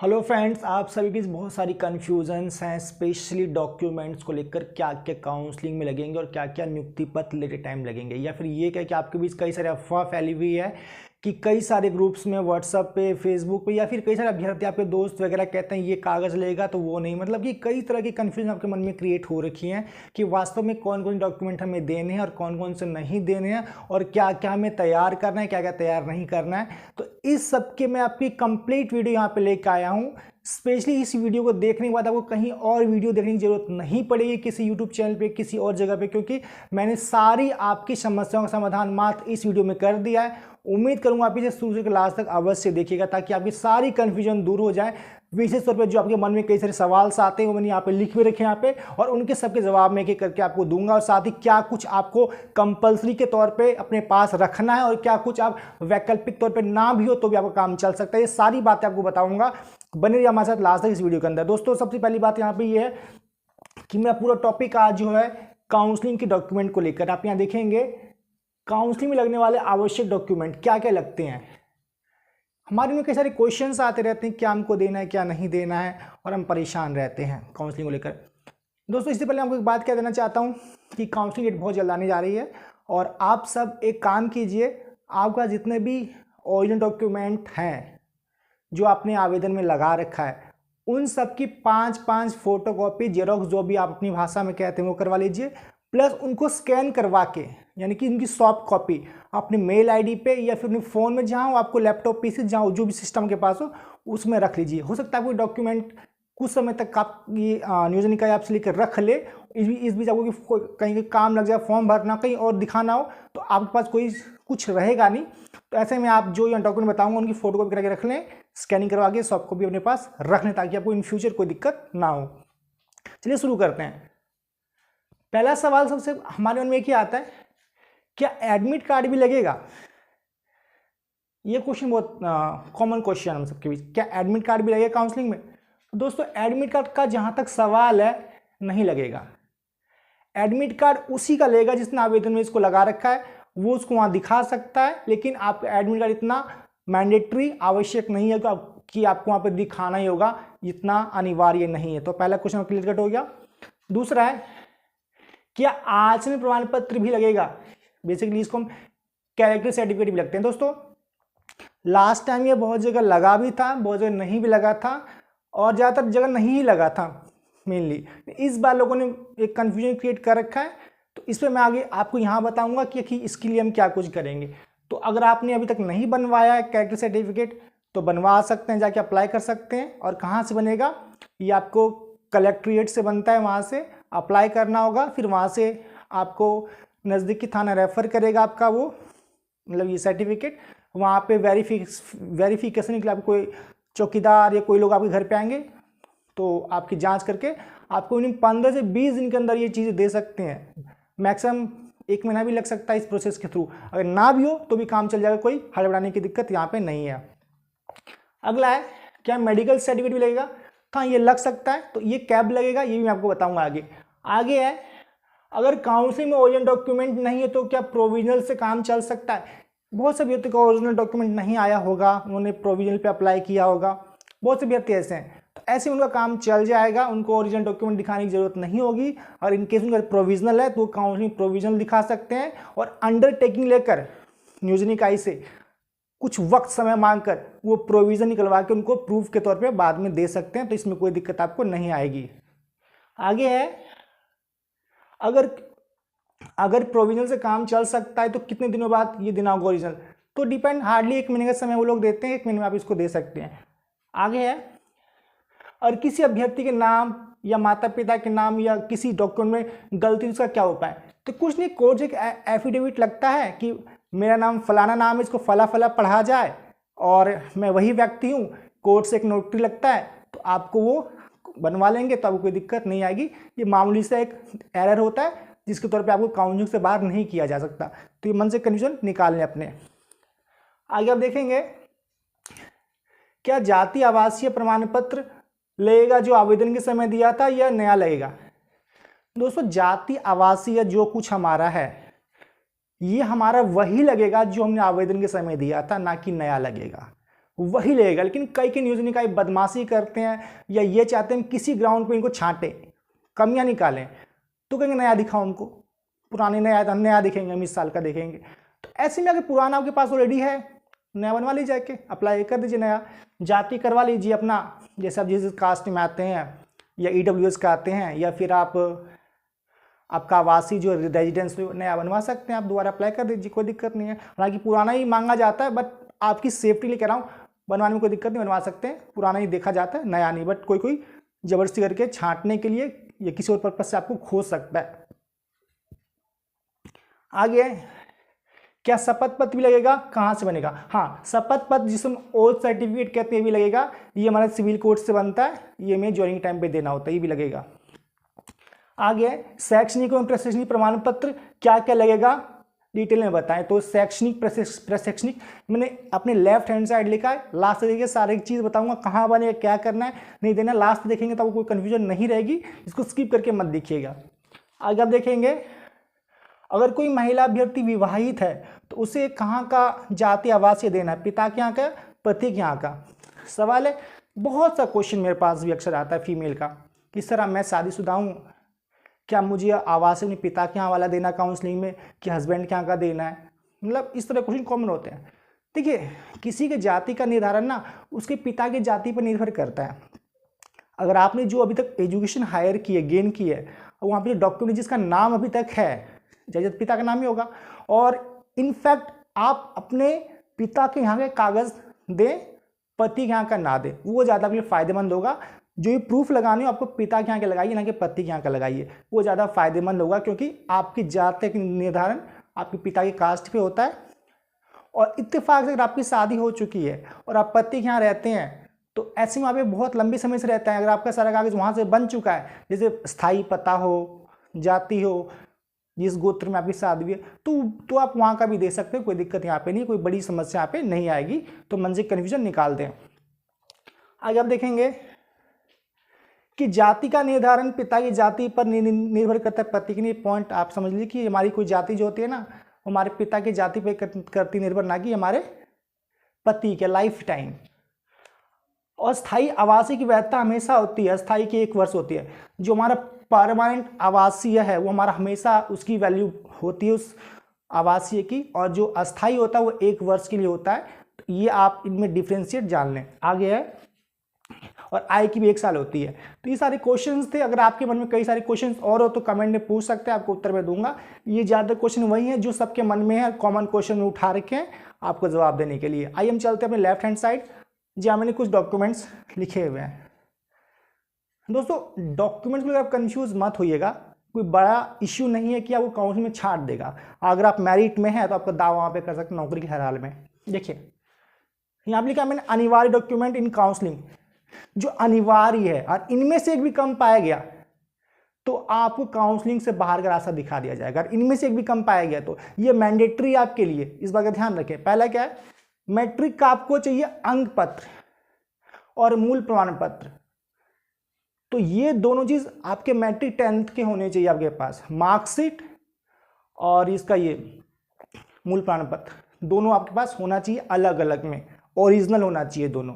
Hello friends, आप सभी की बहुत सारी कन्फ्यूजन्स हैं स्पेशली डॉक्यूमेंट्स को लेकर। क्या क्या काउंसलिंग में लगेंगे और क्या क्या नियुक्ति पत्र लेते टाइम लगेंगे, या फिर ये क्या कि आपके बीच कई सारे अफवाह फैली हुई है कि कई सारे ग्रुप्स में व्हाट्सएप पे, फेसबुक पे, या फिर कई सारे अभ्यर्थी आपके दोस्त वगैरह कहते हैं ये कागज़ लेगा तो वो नहीं। मतलब कि कई तरह की कन्फ्यूजन आपके मन में क्रिएट हो रखी हैं कि वास्तव में कौन कौन डॉक्यूमेंट हमें देने हैं और कौन कौन से नहीं देने हैं, और क्या क्या हमें तैयार करना है, क्या क्या तैयार नहीं करना है। तो इस सब के मैं आपकी कंप्लीट वीडियो यहाँ पे लेकर आया हूँ। स्पेशली इस वीडियो को देखने के बाद आपको कहीं और वीडियो देखने की जरूरत नहीं पड़ेगी किसी यूट्यूब चैनल पे, किसी और जगह पे, क्योंकि मैंने सारी आपकी समस्याओं का समाधान मात्र इस वीडियो में कर दिया है। उम्मीद करूंगा आप इसे शुरू से लास्ट तक अवश्य देखिएगा ताकि आपकी सारी कन्फ्यूजन दूर हो जाए। विशेष तौर पे जो आपके मन में कई सारे सवाल आते हैं वो मैंने यहाँ पे लिख भी रखे यहाँ पे, और उनके सबके जवाब मैं एक एक करके आपको दूंगा। और साथ ही क्या कुछ आपको कंपल्सरी के तौर पे अपने पास रखना है और क्या कुछ आप वैकल्पिक तौर पे ना भी हो तो भी आपका काम चल सकता है, ये सारी बातें आपको बताऊंगा। बने रहिए हमारे साथ लास्ट तक इस वीडियो के अंदर। दोस्तों, सबसे पहली बात यहाँ पे ये है कि मेरा पूरा टॉपिक आज जो है काउंसलिंग के डॉक्यूमेंट को लेकर। आप यहाँ देखेंगे काउंसलिंग में लगने वाले आवश्यक डॉक्यूमेंट क्या क्या लगते हैं। हमारे में कई सारे क्वेश्चंस आते रहते हैं क्या हमको देना है क्या नहीं देना है, और हम परेशान रहते हैं काउंसलिंग को लेकर। दोस्तों, इससे पहले आपको एक बात कह देना चाहता हूँ कि काउंसलिंग डेट बहुत जल्द आने जा रही है, और आप सब एक काम कीजिए, आपका जितने भी ओरिजिनल डॉक्यूमेंट हैं जो आपने आवेदन में लगा रखा है उन सब की 5-5 फोटोकॉपी जेरोक्स, जो भी आप अपनी भाषा में कहते हैं वो करवा लीजिए, प्लस उनको स्कैन करवा के, यानी कि इनकी सॉफ्ट कॉपी अपने मेल आईडी पे या फिर अपने फ़ोन में जहाँ हो, आपको लैपटॉप पीसी जहाँ जो भी सिस्टम के पास हो उसमें रख लीजिए। हो सकता है कोई डॉक्यूमेंट कुछ समय तक आप ये न्यूज़ निकाय आपसे लेकर रख ले, इस बीच आपको कहीं काम लग जाए, फॉर्म भरना कहीं और दिखाना हो तो आपके पास कोई कुछ रहेगा नहीं। तो ऐसे में आप जो यहाँ डॉक्यूमेंट बताऊंगा उनकी फोटो कॉपी करके रख लें, स्कैनिंग करवा के सॉफ्ट कॉपी अपने पास रख लें ताकि आपको इन फ्यूचर कोई दिक्कत ना हो। चलिए शुरू करते हैं। पहला सवाल सबसे हमारे मन में एक ही आता है, क्या एडमिट कार्ड भी लगेगा? ये क्वेश्चन बहुत कॉमन क्वेश्चन है हम सबके बीच, क्या एडमिट कार्ड भी लगेगा काउंसलिंग में? तो दोस्तों, एडमिट कार्ड का जहां तक सवाल है नहीं लगेगा। एडमिट कार्ड उसी का लेगा जिसने आवेदन में इसको लगा रखा है, वो उसको वहां दिखा सकता है, लेकिन आपका एडमिट कार्ड इतना मैंडेटरी आवश्यक नहीं है कि आपको वहां पर दिखाना ही होगा, इतना अनिवार्य नहीं है। तो पहला क्वेश्चन क्लियर कट हो गया। दूसरा है, क्या आचरण प्रमाण पत्र भी लगेगा? बेसिकली इसको हम कैरेक्टर सर्टिफिकेट भी लगते हैं। दोस्तों, लास्ट टाइम ये बहुत जगह लगा भी था, बहुत जगह नहीं भी लगा था, और ज़्यादातर जगह नहीं ही लगा था मेनली। इस बार लोगों ने एक कन्फ्यूजन क्रिएट कर रखा है, तो इस पर मैं आगे आपको यहाँ बताऊंगा कि इसके लिए हम क्या कुछ करेंगे। तो अगर आपने अभी तक नहीं बनवाया है कैरेक्टर सर्टिफिकेट तो बनवा सकते हैं, जाके अप्लाई कर सकते हैं। और कहाँ से बनेगा? ये आपको कलेक्ट्रेट से बनता है, वहाँ से अप्लाई करना होगा, फिर वहाँ से आपको नज़दीकी थाना रेफ़र करेगा आपका वो, मतलब ये सर्टिफिकेट। वहाँ पे वेरिफिकेशन के लिए आपको कोई चौकीदार या कोई लोग आपके घर पे आएंगे, तो आपकी जांच करके आपको इन 15 से 20 दिन के अंदर ये चीज़ें दे सकते हैं। मैक्सिमम 1 महीना भी लग सकता है इस प्रोसेस के थ्रू। अगर ना भी हो तो भी काम चल जाएगा, कोई हड़बड़ाने की दिक्कत यहाँ पे नहीं है। अगला है, क्या मेडिकल सर्टिफिकेट भी लगेगा? हाँ, ये लग सकता है, तो ये कैब लगेगा, ये भी मैं आपको बताऊंगा आगे। आगे है, अगर काउंसलिंग में ओरिजिनल डॉक्यूमेंट नहीं है तो क्या प्रोविजनल से काम चल सकता है? बहुत से अभ्यर्थी को ओरिजिनल डॉक्यूमेंट नहीं आया होगा, उन्होंने प्रोविजनल पे अप्लाई किया होगा, बहुत से अभ्यर्थी ऐसे हैं, तो ऐसे उनका काम चल जाएगा, उनको ओरिजिनल डॉक्यूमेंट दिखाने की जरूरत नहीं होगी। और इनकेस उनका प्रोविजनल है तो काउंसलिंग प्रोविजनल दिखा सकते हैं, और अंडरटेकिंग लेकर न्यूज़ निकाय से कुछ वक्त समय मांगकर वो प्रोविजन निकलवा के उनको प्रूफ के तौर पे बाद में दे सकते हैं, तो इसमें कोई दिक्कत आपको नहीं आएगी। आगे है, अगर प्रोविजनल से काम चल सकता है तो कितने दिनों बाद ये देना होगा ओरिजिनल? तो डिपेंड, हार्डली 1 महीने का समय वो लोग देते हैं, 1 महीने में आप इसको दे सकते हैं। आगे है, और किसी अभ्यर्थी के नाम या माता पिता के नाम या किसी डॉक्यूमेंट में गलती, उसका क्या उपाय? तो कुछ नहीं, कोर्ट से एक एफिडेविट लगता है कि मेरा नाम फलाना नाम है, इसको फला फला पढ़ा जाए और मैं वही व्यक्ति हूँ। कोर्ट से एक नोटरी लगता है, तो आपको वो बनवा लेंगे, तो आपको कोई दिक्कत नहीं आएगी। ये मामूली सा एक एरर होता है जिसके तौर पे आपको काउंसलिंग से बाहर नहीं किया जा सकता, तो ये मन से कन्फ्यूजन निकाल लें अपने। आगे आप देखेंगे, क्या जाति आवासीय प्रमाण पत्र लगेगा जो आवेदन के समय दिया था, या नया लगेगा? दोस्तों, जाति आवासीय जो कुछ हमारा है ये हमारा वही लगेगा जो हमने आवेदन के समय दिया था, ना कि नया लगेगा। वही लगेगा। लेकिन कई न्यूज़ निकाय बदमाशी करते हैं या ये चाहते हैं किसी ग्राउंड पे इनको छांटे, कमियां निकालें, तो कहेंगे नया दिखाओ हमको, पुराने नया दिखेंगे, हम इस साल का देखेंगे। तो ऐसे में अगर पुराना आपके पास ऑलरेडी है, नया बनवा लीजिए, जाके अप्लाई कर दीजिए नया, जाति करवा लीजिए अपना, जैसे आप जिस कास्ट में आते हैं या EWS का आते हैं, या फिर आपका आवासीय जो रेजिडेंस नया बनवा सकते हैं, आप दोबारा अप्लाई कर दीजिए, कोई दिक्कत नहीं है। हालांकि पुराना ही मांगा जाता है, बट आपकी सेफ्टी लिए कह रहा हूँ, बनवाने में कोई दिक्कत नहीं, बनवा सकते हैं, पुराना ही देखा जाता है, नया नहीं। बट कोई जबरदस्ती करके छांटने के लिए या किसी और पर्पज से आपको खोज सकता है। आगे क्या शपथ पत्र भी लगेगा? कहाँ से बनेगा? हाँ, शपथ पत्र जिसे हम ओथ सर्टिफिकेट कहते हैं भी लगेगा। ये हमारा सिविल कोड से बनता है, ये हमें ज्वाइनिंग टाइम पे देना होता है, ये भी लगेगा। आगे शैक्षणिक एवं प्रशैक्षणिक प्रमाण पत्र क्या क्या लगेगा डिटेल में बताएं। तो शैक्षणिक प्रशैक्षणिक मैंने अपने लेफ्ट हैंड साइड लिखा है, लास्ट से देखिए सारी चीज़ बताऊंगा, कहाँ बनेगा, क्या करना है, नहीं देना, लास्ट देखेंगे तो आपको कोई कन्फ्यूजन नहीं रहेगी, इसको स्किप करके मत देखिएगा। आगे आप देखेंगे अगर कोई महिला अभ्यर्थी विवाहित है तो उसे कहाँ का जाति आवासीय देना है, पिता के यहाँ का, पति के यहाँ का। सवाल है, बहुत सा क्वेश्चन मेरे पास भी अक्सर आता है फीमेल का, किस तरह मैं शादीशुदा हूँ, क्या मुझे आवासीय अपने पिता के यहाँ वाला देना काउंसलिंग में कि हस्बैंड के यहाँ का देना है, मतलब इस तरह क्वेश्चन कॉमन होते हैं। देखिए, किसी के जाति का निर्धारण ना उसके पिता की जाति पर निर्भर करता है। अगर आपने जो अभी तक एजुकेशन हायर की है, गेन की है, और वहाँ पे डॉक्यूमेंट जिसका नाम अभी तक है, जैसे पिता का नाम ही होगा, और इनफैक्ट आप अपने पिता के यहाँ के कागज दें, पति के यहाँ का ना दें, वो ज़्यादा आपके लिए फायदेमंद होगा। जो ये प्रूफ लगानी हो आपको पिता के यहाँ के लगाइए, ना कि पति के यहाँ का लगाइए, वो ज़्यादा फायदेमंद होगा, क्योंकि आपकी जाति का निर्धारण आपके पिता की कास्ट पे होता है। और इत्तेफाक से अगर आपकी शादी हो चुकी है और आप पति के यहाँ रहते हैं, तो ऐसे में आप बहुत लंबी समय से रहते हैं, अगर आपका सारा कागज वहाँ से बन चुका है, जैसे स्थायी पता हो, जाति हो, जिस गोत्र में आपकी शादी है, तो आप वहाँ का भी दे सकते हैं, कोई दिक्कत यहाँ पे नहीं, कोई बड़ी समस्या यहाँ पे नहीं आएगी। तो मन से कन्फ्यूजन निकाल दें। आगे आप देखेंगे कि जाति का निर्धारण पिता की जाति पर निर्भर करता है, पति की नहीं। पॉइंट आप समझ लीजिए कि हमारी कोई जाति जो होती है ना, हमारे पिता की जाति पर करती निर्भर, ना कि हमारे पति के लाइफ टाइम। और स्थायी आवासीय की वैधता हमेशा होती है, स्थायी की 1 वर्ष होती है। जो हमारा परमानेंट आवासीय है वो हमारा हमेशा उसकी वैल्यू होती है उस आवासीय की, और जो अस्थायी होता है वो 1 वर्ष के लिए होता है। तो ये आप इनमें डिफ्रेंशिएट जान लें। आगे है, और आय की भी 1 साल होती है। तो ये सारे क्वेश्चंस थे। अगर आपके मन में कई सारे क्वेश्चंस और हो तो कमेंट में पूछ सकते हैं, आपको उत्तर मैं दूंगा। ये ज़्यादा क्वेश्चन वही है जो सबके मन में है, कॉमन क्वेश्चन उठा रखे हैं आपको जवाब देने के लिए। आइए हम चलते हैं अपने लेफ्ट हैंड साइड, जहाँ मैंने कुछ डॉक्यूमेंट्स लिखे हुए हैं। दोस्तों, डॉक्यूमेंट्स में आप कंफ्यूज मत होइएगा, कोई बड़ा इश्यू नहीं है कि आपको काउंसिल में छांट देगा। अगर आप मेरिट में हैं तो आपका दावा वहाँ पे कर सकते हैं नौकरी के हर हाल में। देखिए, यहाँ पे लिखा मैंने अनिवार्य डॉक्यूमेंट इन काउंसलिंग, जो अनिवार्य है और इनमें से एक भी कम पाया गया तो आपको काउंसलिंग से बाहर का रास्ता दिखा दिया जाएगा। अगर इनमें से एक भी कम पाया गया तो ये मैंडेटरी आपके लिए, इस बात का ध्यान रखें। पहला क्या है, मैट्रिक का आपको चाहिए अंक पत्र और मूल प्रमाण पत्र। तो ये दोनों चीज आपके मैट्रिक 10th के होने चाहिए आपके पास, मार्कशीट और इसका ये मूल प्रमाण पत्र, दोनों आपके पास होना चाहिए अलग अलग में, ओरिजिनल होना चाहिए दोनों,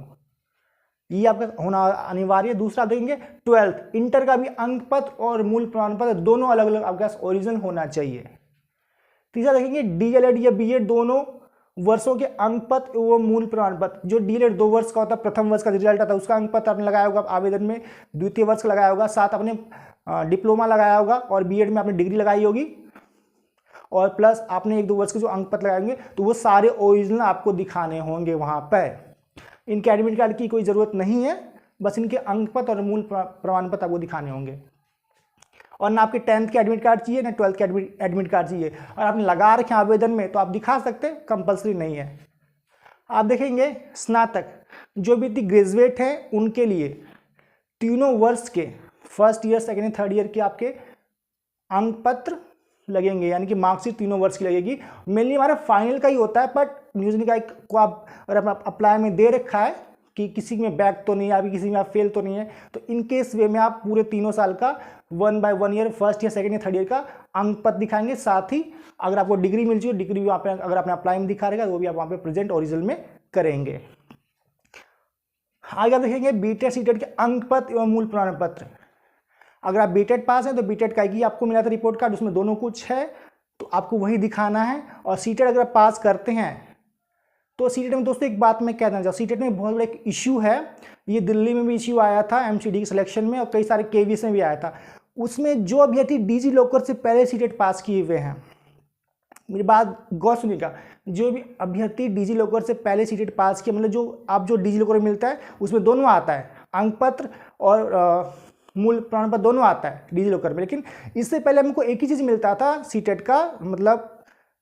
ये आपका होना अनिवार्य। दूसरा देखेंगे 12th इंटर का भी अंक पत्र और मूल प्रमाण पत्र दोनों अलग अलग आपके पास ओरिजिनल होना चाहिए। तीसरा देखेंगे DLED या BEd दोनों वर्षों के अंक पत्र वो मूल प्रमाण पत्र। जो DLED 2 वर्ष का होता है, प्रथम वर्ष का रिजल्ट आता है उसका अंक पत्र आपने लगाया होगा आवेदन में, द्वितीय वर्ष का लगाया होगा, साथ अपने डिप्लोमा लगाया होगा, और BEd में आपने डिग्री लगाई होगी, और प्लस आपने 1-2 वर्ष के जो अंक पत्र लगाएंगे तो वो सारे ओरिजिनल आपको दिखाने होंगे वहाँ पर। इनके एडमिट कार्ड की कोई ज़रूरत नहीं है, बस इनके अंक पत्र और मूल प्रमाण पत्र आपको दिखाने होंगे। और ना आपके 10th के एडमिट कार्ड चाहिए ना 12th के एडमिट कार्ड चाहिए, और आपने लगा रखे आवेदन में तो आप दिखा सकते, कंपलसरी नहीं है। आप देखेंगे स्नातक जो भी ग्रेजुएट हैं उनके लिए तीनों वर्ष के first year, second year, third year के आपके अंक पत्र लगेंगे, यानी कि मार्कशीट तीनों वर्ष की लगेगी। मेनली हमारा फाइनल का ही होता है, बट न्यूज़ निकाय को आप अगर अप्लाई में दे रखा है कि किसी में बैक तो नहीं है, अभी किसी में आप फेल तो नहीं है, तो इन केस वे में आप पूरे तीनों साल का 1 by 1 year, first year, second year, third year का अंक पत्र दिखाएंगे। साथ ही अगर आपको डिग्री मिल चुकी है, डिग्री भी वहाँ पे अगर आपने अप्लाई में दिखा रहेगा वो भी आप वहाँ पे प्रेजेंट ओरिजिनल में करेंगे। आगे आप देखेंगे बीटेड सीटेड के अंक पत्र एवं मूल प्रमाण पत्र। अगर आप बीटेड पास हैं तो बीटेड का ही आपको मिला था रिपोर्ट कार्ड, उसमें दोनों कुछ है तो आपको वही दिखाना है। और सीटेड अगर आप पास करते हैं तो सीटेड में दोस्तों एक बात मैं कहना चाहूँ, सीटेड में बहुत बड़ा एक इशू है, ये दिल्ली में भी इशू आया था एमसीडी के सिलेक्शन में और कई सारे केवीएस में भी आया था। उसमें जो अभ्यर्थी डीजी लॉकर से पहले सीटेड पास किए हुए हैं, मेरी बात गौर सुनिएगा, जो भी अभ्यर्थी डिजी लॉकर से पहले सीटेड पास किया, मतलब जो डिजी लॉकर में मिलता है उसमें दोनों आता है, अंक पत्र और मूल प्रमाण पत्र दोनों आता है डिजी लॉकर में। लेकिन इससे पहले हमको एक ही चीज़ मिलता था सीटेड का, मतलब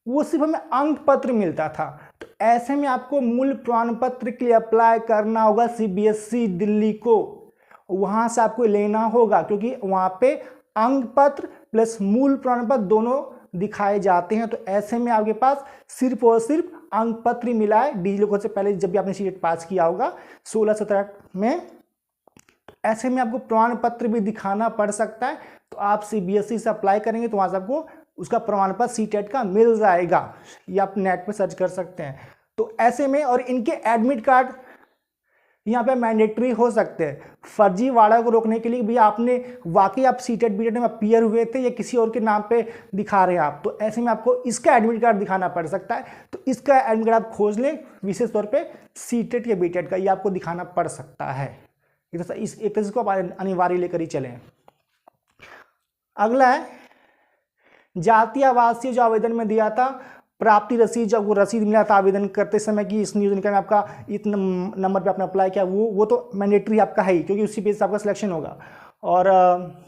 वो सिर्फ हमें अंक पत्र मिलता था। तो ऐसे में आपको मूल प्रमाण पत्र के लिए अप्लाई करना होगा सीबीएसई दिल्ली को, वहाँ से आपको लेना होगा क्योंकि वहाँ पे अंक पत्र प्लस मूल प्रमाण पत्र दोनों दिखाए जाते हैं। तो ऐसे में आपके पास सिर्फ और सिर्फ अंक पत्र मिला है डिजी लॉकर से पहले जब भी आपने सीटेड पास किया होगा 16-17 में। तो ऐसे में आपको प्रमाण पत्र भी दिखाना पड़ सकता है। तो आप सीबीएसई से अप्लाई करेंगे तो वहाँ से आपको उसका प्रमाण पत्र सीटेड का मिल जाएगा, ये आप नेट पे सर्च कर सकते हैं। तो ऐसे में और इनके एडमिट कार्ड यहाँ पे मैंडेटरी हो सकते हैं फर्जीवाड़ा को रोकने के लिए। भैया आपने वाकई आप सीटेड बीटेड में अपीयर हुए थे या किसी और के नाम पे दिखा रहे हैं आप, तो ऐसे में आपको इसका एडमिट कार्ड दिखाना पड़ सकता है। तो इसका एडमिट कार्ड आप खोज लें, विशेष तौर पे सीटेड या बीटेड का ये आपको दिखाना पड़ सकता है। इस एक तरह को आप अनिवार्य लेकर ही चलें। अगला है जातीय आवासीय जो आवेदन में दिया था प्राप्ति रसीद, जब वो रसीद मिला था आवेदन करते समय कि इस नियोजन में आपका इतने नंबर पे आपने अप्लाई किया, वो तो मैंडेटरी आपका है ही क्योंकि उसी बेस से आपका सिलेक्शन होगा। और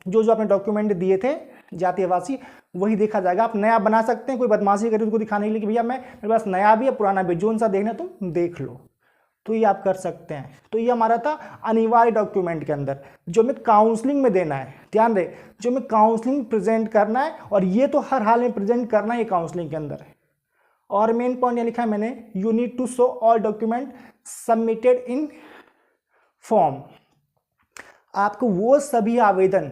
जो आपने डॉक्यूमेंट दिए थे जातीय आवासीय वही देखा जाएगा। आप नया बना सकते हैं, कोई बदमाशी करें उनको दिखाने के लिए कि भैया मेरे पास नया भी है पुराना भी, जो सा देखना तुम देख लो, तो ये आप कर सकते हैं। तो ये हमारा था अनिवार्य डॉक्यूमेंट के अंदर जो हमें काउंसलिंग में देना है। ध्यान रहे, जो हमें काउंसलिंग प्रेजेंट करना है और ये तो हर हाल में प्रेजेंट करना है काउंसलिंग के अंदर। और मेन पॉइंट ये लिखा है मैंने, you need to show all document submitted in form. आपको वो सभी आवेदन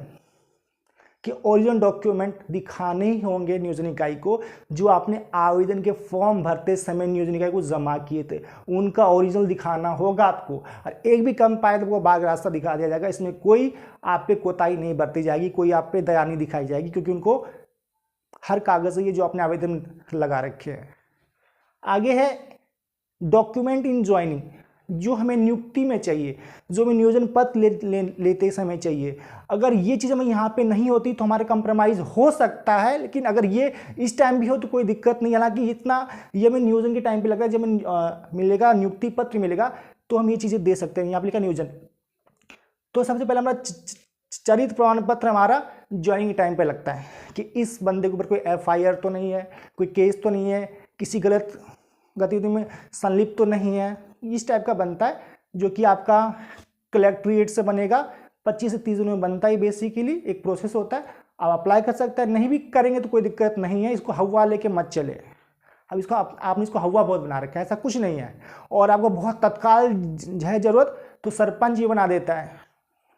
के ओरिजिनल डॉक्यूमेंट दिखाने ही होंगे नियोजन इकाई को जो आपने आवेदन के फॉर्म भरते समय नियोजन इकाई को जमा किए थे, उनका ओरिजिनल दिखाना होगा आपको। और एक भी कम पाए तो वो बाग रास्ता दिखा दिया जाएगा, इसमें कोई आप पे कोताही नहीं बरती जाएगी, कोई आप पे दया नहीं दिखाई जाएगी क्योंकि उनको हर कागज ये जो आपने आवेदन लगा रखे हैं। आगे है डॉक्यूमेंट इन ज्वाइनिंग, जो हमें नियुक्ति में चाहिए, जो हमें नियोजन पत्र लेते समय चाहिए। अगर ये चीज़ हमें यहाँ पे नहीं होती तो हमारे कंप्रोमाइज़ हो सकता है, लेकिन अगर ये इस टाइम भी हो तो कोई दिक्कत नहीं। हालांकि इतना ये हमें नियोजन के टाइम पे लगा, जब हमें मिलेगा नियुक्ति पत्र मिलेगा तो हम ये चीज़ें दे सकते हैं। यहाँ पे लिखा नियोजन, तो सबसे पहले हमारा चरित्र प्रमाण पत्र हमारा ज्वाइनिंग के टाइम पे लगता है कि इस बंदे के ऊपर कोई FIR तो नहीं है, कोई केस तो नहीं है, किसी गलत गतिविधि में संलिप्त तो नहीं है, इस टाइप का बनता है जो कि आपका कलेक्ट्रेट से बनेगा। 25 से 30 दिन में बनता है, बेसिकली एक प्रोसेस होता है। आप अप्लाई कर सकते हैं, नहीं भी करेंगे तो कोई दिक्कत नहीं है। इसको हवा लेके मत चले। अब इसको आपने इसको हवा बहुत बना रखा है, ऐसा कुछ नहीं है। और आपको बहुत तत्काल है ज़रूरत तो सरपंच ये बना देता है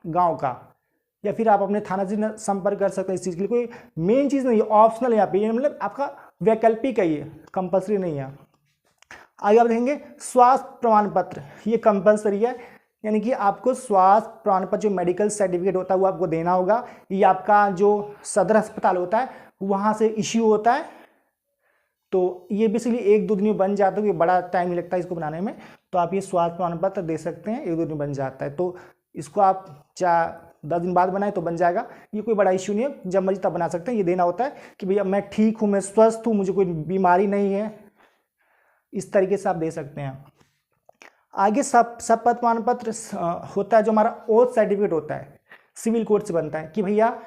गाँव का, या फिर आप अपने थाना से संपर्क कर सकते हैं। इस चीज़ के लिए कोई मेन चीज़ नहीं है, ऑप्शनल यहाँ पे, मतलब आपका वैकल्पिक है, ये कंपल्सरी नहीं है। आगे आप देखेंगे स्वास्थ्य प्रमाण पत्र, ये कंपल्सरी है, यानी कि आपको स्वास्थ्य प्रमाण पत्र जो मेडिकल सर्टिफिकेट होता है वो आपको देना होगा। ये आपका जो सदर अस्पताल होता है वहाँ से इश्यू होता है। तो ये बेसिकली 1-2 दिन में बन जाता है, ये बड़ा टाइम नहीं लगता है इसको बनाने में। तो आप ये स्वास्थ्य प्रमाण पत्र दे सकते हैं, 1-2 दिन में बन जाता है। तो इसको आप 10 दिन बाद बनाए तो बन जाएगा, ये कोई बड़ा इश्यू नहीं है, जब मर्जी तब बना सकते हैं। ये देना होता है कि भैया मैं ठीक हूँ, मैं स्वस्थ हूँ, मुझे कोई बीमारी नहीं है, इस तरीके से आप दे सकते हैं। आगे शपथ प्रमाण पत्र होता है जो हमारा ओथ सर्टिफिकेट होता है, सिविल कोर्ट से बनता है कि भैया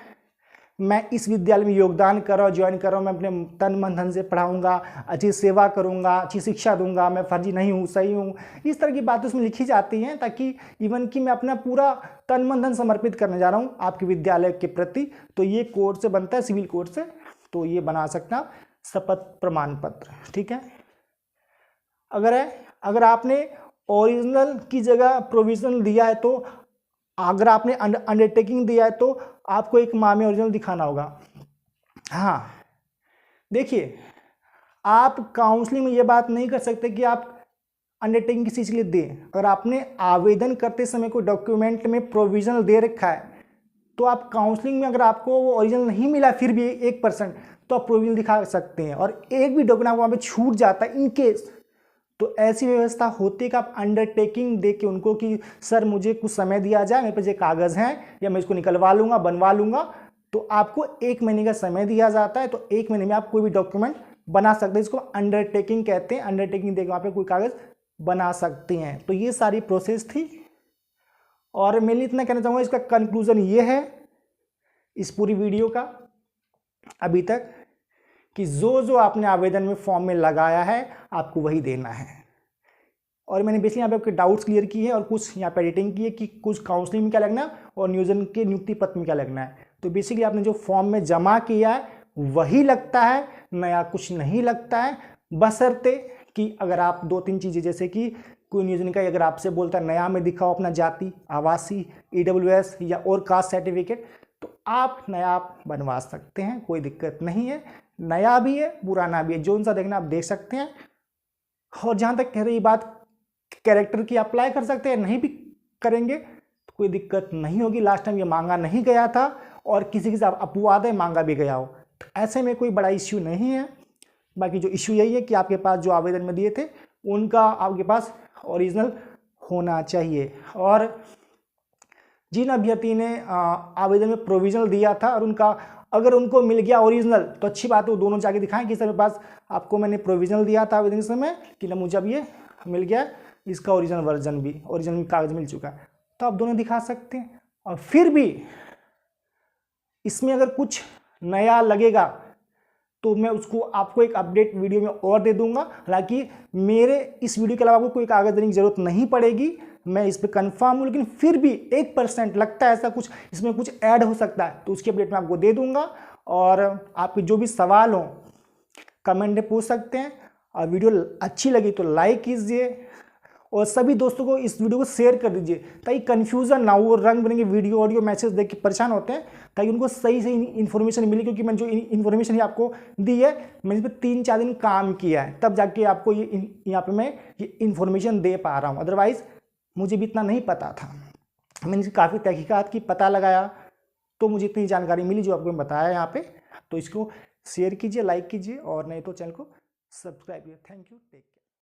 मैं इस विद्यालय में योगदान कर रहा हूँ, ज्वाइन कर रहा हूँ, मैं अपने तन मन धन से पढ़ाऊँगा, अच्छी सेवा करूँगा, अच्छी शिक्षा दूंगा, मैं फर्जी नहीं हूँ, सही हूँ, इस तरह की बातें उसमें लिखी जाती हैं ताकि इवन कि मैं अपना पूरा तन मन धन समर्पित करने जा रहा हूँ आपके विद्यालय के प्रति। तो ये कोर्ट से बनता है, सिविल कोर्ट से, तो ये बना सकते हैं आप शपथ प्रमाण पत्र। ठीक है। अगर आपने ओरिजिनल की जगह प्रोविजनल दिया है, तो अगर आपने अंडरटेकिंग दिया है तो आपको 1 माह में ओरिजिनल दिखाना होगा। हाँ देखिए, आप काउंसलिंग में ये बात नहीं कर सकते कि आप अंडरटेकिंग किसी चीज़ के लिए दें। अगर आपने आवेदन करते समय कोई डॉक्यूमेंट में प्रोविजनल दे रखा है तो आप काउंसलिंग में अगर आपको वो ओरिजिनल नहीं मिला फिर भी 1% तो आप प्रोविजनल दिखा सकते हैं, और एक भी डॉक्यूमेंट वहाँ पे छूट जाता है इन केस, तो ऐसी व्यवस्था होती है कि आप अंडरटेकिंग दे के उनको कि सर मुझे कुछ समय दिया जाए, मेरे पास ये कागज़ हैं या मैं इसको निकलवा लूँगा, बनवा लूँगा, तो आपको 1 महीने का समय दिया जाता है। तो 1 महीने में आप कोई भी डॉक्यूमेंट बना सकते हैं, इसको अंडरटेकिंग कहते हैं। अंडरटेकिंग दे के वहाँ पे कोई कागज़ बना सकते हैं। तो ये सारी प्रोसेस थी, और मैं इतना कहना चाहूँगा, इसका कंक्लूजन ये है इस पूरी वीडियो का अभी तक कि जो जो आपने आवेदन में फॉर्म में लगाया है आपको वही देना है। और मैंने बेसिकली यहाँ पे आपके डाउट्स क्लियर किए हैं और कुछ यहाँ पे एडिटिंग की है कि कुछ काउंसलिंग में क्या लगना है और नियोजन के नियुक्ति पत्र में क्या लगना है। तो बेसिकली आपने जो फॉर्म में जमा किया है वही लगता है, नया कुछ नहीं लगता है, बशर्ते कि अगर आप 2-3 चीज़ें, जैसे कि कोई नियोजन का अगर आपसे बोलता है नया में दिखाओ अपना जाति, आवासीय, EWS या और कास्ट सर्टिफिकेट, तो आप नया बनवा सकते हैं, कोई दिक्कत नहीं है। नया भी है पुराना भी है, जो सा देखना आप देख सकते हैं। और जहाँ तक कह रही बात कैरेक्टर की, अप्लाई कर सकते हैं, नहीं भी करेंगे तो कोई दिक्कत नहीं होगी। लास्ट टाइम ये मांगा नहीं गया था और किसी के साथ अपवाद है मांगा भी गया हो, तो ऐसे में कोई बड़ा इश्यू नहीं है। बाकी जो इश्यू यही है कि आपके पास जो आवेदन में दिए थे उनका आपके पास ओरिजिनल होना चाहिए। और जिन अभ्यर्थी ने आवेदन में प्रोविजनल दिया था और उनका अगर उनको मिल गया ओरिजिनल तो अच्छी बात है, वो दोनों जाके दिखाएं कि सर मेरे पास आपको मैंने प्रोविजनल दिया था आवेदन के समय कि ना मुझे अब ये मिल गया, इसका ओरिजिनल वर्जन भी, ओरिजिनल कागज मिल चुका है, तो आप दोनों दिखा सकते हैं। और फिर भी इसमें अगर कुछ नया लगेगा तो मैं उसको आपको एक अपडेट वीडियो में और दे दूंगा। हालांकि मेरे इस वीडियो के अलावा आपको कोई कागज देने की जरूरत नहीं पड़ेगी, मैं इस पर कंफर्म हूँ, लेकिन फिर भी 1% लगता है ऐसा कुछ इसमें कुछ ऐड हो सकता है, तो उसकी अपडेट मैं आपको दे दूंगा। और आपके जो भी सवाल हो कमेंट में पूछ सकते हैं। और वीडियो अच्छी लगी तो लाइक कीजिए और सभी दोस्तों को इस वीडियो को शेयर कर दीजिए ताकि कन्फ्यूज़न ना हो, रंग बिरंगे वीडियो ऑडियो मैसेज देख के परेशान होते हैं, ताकि उनको सही सही इन्फॉर्मेशन मिले। क्योंकि मैंने जो इन्फॉर्मेशन आपको दी है मैंने इस पर 3-4 दिन काम किया है, तब जाके आपको यहाँ पे मैं ये इन्फॉर्मेशन दे पा रहा हूँ। अदरवाइज़ मुझे भी इतना नहीं पता था, मैंने काफ़ी तहकीकात की, पता लगाया, तो मुझे इतनी जानकारी मिली जो आपको मैं बताया यहाँ पे। तो इसको शेयर कीजिए, लाइक कीजिए और नहीं तो चैनल को सब्सक्राइब कीजिए। Thank you.